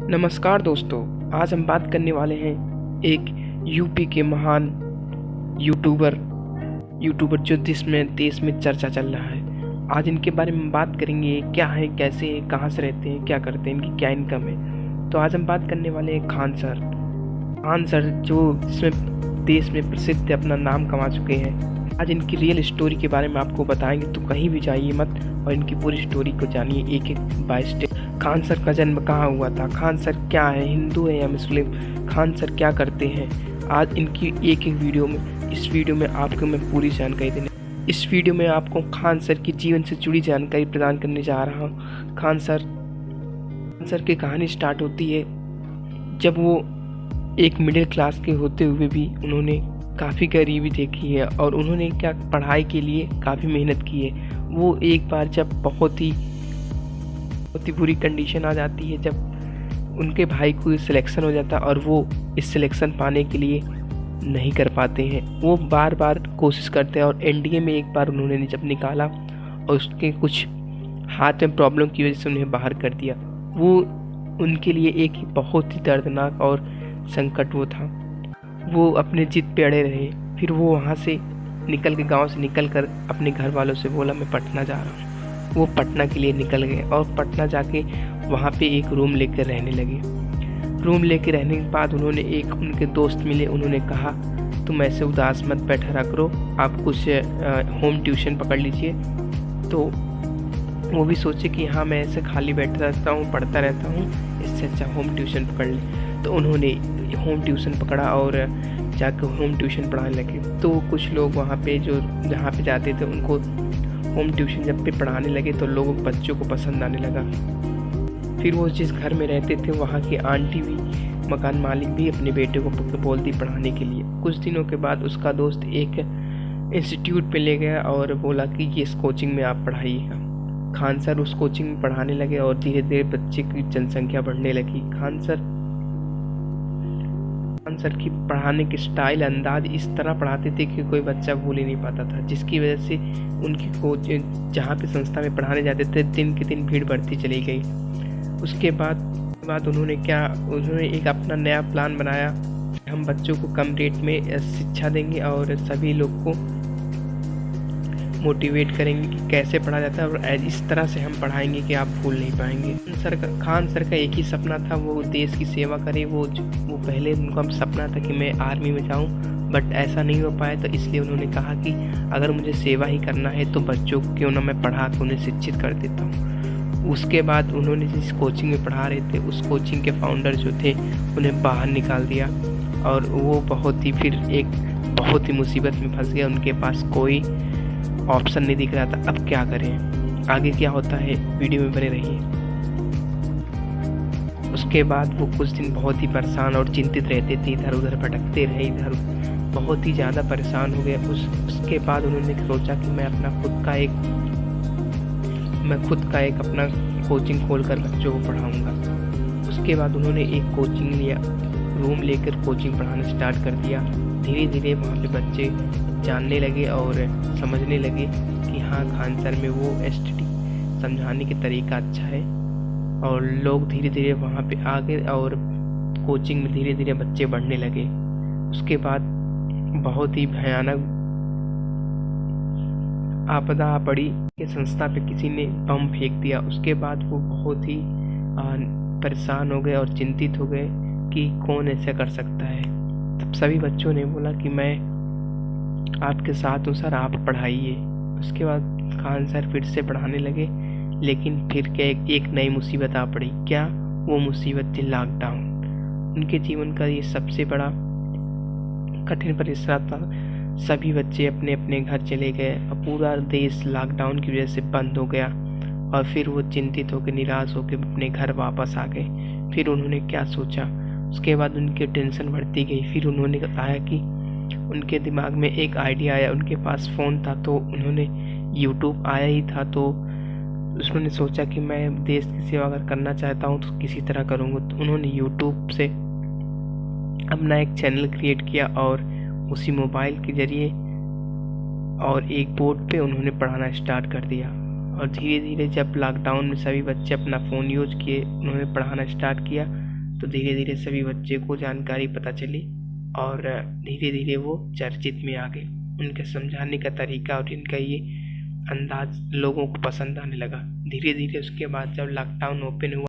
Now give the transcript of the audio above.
नमस्कार दोस्तों, आज हम बात करने वाले हैं एक यूपी के महान यूट्यूबर जो देश में चर्चा चल रहा है। आज इनके बारे में बात करेंगे, क्या है, कैसे है, कहाँ से रहते हैं, क्या करते हैं, इनकी क्या इनकम है। तो आज हम बात करने वाले हैं खान सर जो इसमें देश में प्रसिद्ध अपना नाम कमा चुके हैं। आज इनकी रियल स्टोरी के बारे में आपको बताएंगे, तो कहीं भी जाइए मत और इनकी पूरी स्टोरी को जानिए एक एक बाय स्टेप। खान सर का जन्म कहाँ हुआ था, खान सर क्या है, हिंदू है या मुस्लिम, खान सर क्या करते हैं, आज इनकी एक एक वीडियो में इस वीडियो में आपको मैं पूरी जानकारी देने इस वीडियो में आपको खान सर की जीवन से जुड़ी जानकारी प्रदान करने जा रहा हूँ। खान सर की कहानी स्टार्ट होती है जब वो एक मिडिल क्लास के होते हुए भी उन्होंने काफ़ी गरीबी देखी है और उन्होंने क्या पढ़ाई के लिए काफ़ी मेहनत की है। वो एक बार जब बहुत ही बुरी कंडीशन आ जाती है, जब उनके भाई को सिलेक्शन हो जाता है और वो इस सिलेक्शन पाने के लिए नहीं कर पाते हैं। वो बार बार कोशिश करते हैं और एनडीए में एक बार उन्होंने जब निकाला और उसके कुछ हाथ में प्रॉब्लम की वजह से उन्हें बाहर कर दिया। वो उनके लिए एक बहुत ही दर्दनाक और संकट वो था। वो अपने जिद पे अड़े रहे। फिर वो वहाँ से गांव से निकल कर अपने घर वालों से बोला, मैं पटना जा रहा हूँ। वो पटना के लिए निकल गए और पटना जाके वहाँ पे एक रूम लेकर रहने लगे। रूम लेकर रहने के बाद उनके दोस्त मिले। उन्होंने कहा, तुम ऐसे उदास मत बैठा रहा करो, आप कुछ होम ट्यूशन पकड़ लीजिए। तो वो भी सोचे कि हाँ, मैं ऐसे खाली बैठा रहता हूँ, पढ़ता रहता हूँ, इससे अच्छा होम ट्यूशन पकड़ ले। तो उन्होंने होम ट्यूशन पकड़ा और जाकर होम ट्यूशन पढ़ाने लगे। तो कुछ लोग वहाँ पे जहाँ पे जाते थे उनको होम ट्यूशन जब पे पढ़ाने लगे तो बच्चों को पसंद आने लगा। फिर वो जिस घर में रहते थे वहाँ की आंटी भी, मकान मालिक भी अपने बेटे को बोलती पढ़ाने के लिए। कुछ दिनों के बाद उसका दोस्त एक इंस्टीट्यूट पे ले गया और बोला कि ये इस कोचिंग में आप पढ़ाइएगा। खान सर उस कोचिंग में पढ़ाने लगे और धीरे धीरे बच्चे की जनसंख्या बढ़ने लगी। खान सर की पढ़ाने की स्टाइल, अंदाज इस तरह पढ़ाते थे कि कोई बच्चा भूल ही नहीं पाता था, जिसकी वजह से उनकी जहाँ पे संस्था में पढ़ाने जाते थे दिन के दिन भीड़ बढ़ती चली गई। उसके बाद उन्होंने एक अपना नया प्लान बनाया। हम बच्चों को कम रेट में शिक्षा देंगे और सभी लोग को मोटिवेट करेंगे कि कैसे पढ़ा जाता है और इस तरह से हम पढ़ाएंगे कि आप भूल नहीं पाएंगे। खान सर का एक ही सपना था, वो देश की सेवा करे। वो पहले उनका सपना था कि मैं आर्मी में जाऊं, बट ऐसा नहीं हो पाया। तो इसलिए उन्होंने कहा कि अगर मुझे सेवा ही करना है तो बच्चों को क्यों ना मैं पढ़ा के उन्हें शिक्षित कर देता हूँ। उसके बाद उन्होंने जिस कोचिंग में पढ़ा रहे थे उस कोचिंग के फाउंडर जो थे उन्हें बाहर निकाल दिया और वो बहुत ही मुसीबत में फंस गया। उनके पास कोई ऑप्शन नहीं दिख रहा था, अब क्या करें, आगे क्या होता है, वीडियो में बने रहिए। उसके बाद वो कुछ दिन बहुत ही परेशान और चिंतित रहते थे, इधर उधर भटकते रहे, इधर बहुत ही ज़्यादा परेशान हो गए। उसके बाद उन्होंने सोचा कि मैं खुद का एक अपना कोचिंग खोलकर बच्चों को पढ़ाऊंगा। उसके बाद उन्होंने एक कोचिंग लिया, रूम लेकर कोचिंग पढ़ाना स्टार्ट कर दिया। धीरे धीरे वहाँ पे बच्चे जानने लगे और समझने लगे कि हाँ, खान सर में वो एसटीडी समझाने की तरीका अच्छा है और लोग धीरे धीरे वहाँ पे आ गए और कोचिंग में धीरे धीरे बच्चे बढ़ने लगे। उसके बाद बहुत ही भयानक आपदा पड़ी कि संस्था पे किसी ने बम फेंक दिया। उसके बाद वो बहुत ही परेशान हो गए और चिंतित हो गए कि कौन ऐसा कर सकता है। तब सभी बच्चों ने बोला कि मैं आपके साथ हूँ सर, आप पढ़ाइए। उसके बाद खान सर फिर से पढ़ाने लगे, लेकिन फिर क्या एक नई मुसीबत आ पड़ी। क्या वो मुसीबत थी लॉकडाउन। उनके जीवन का ये सबसे बड़ा कठिन परिश्रम था। सभी बच्चे अपने अपने घर चले गए और पूरा देश लॉकडाउन की वजह से बंद हो गया और फिर वो चिंतित होकर, निराश होकर अपने घर वापस आ गए। फिर उन्होंने क्या सोचा, उसके बाद उनकी टेंशन बढ़ती गई। फिर उन्होंने बताया कि उनके दिमाग में एक आइडिया आया। उनके पास फ़ोन था तो उन्होंने यूट्यूब आया ही था, तो उन्होंने सोचा कि मैं देश की सेवा अगर करना चाहता हूँ तो किसी तरह करूँगा। तो उन्होंने यूट्यूब से अपना एक चैनल क्रिएट किया और उसी मोबाइल के ज़रिए और एक बोर्ड पे उन्होंने पढ़ाना स्टार्ट कर दिया। और धीरे धीरे जब लॉकडाउन में सभी बच्चे अपना फ़ोन यूज़ किए, उन्होंने पढ़ाना स्टार्ट किया तो धीरे धीरे सभी बच्चे को जानकारी पता चली और धीरे धीरे वो चर्चित में आ गए। उनके समझाने का तरीका और इनका ये अंदाज लोगों को पसंद आने लगा। धीरे धीरे उसके बाद जब लॉकडाउन ओपन हुआ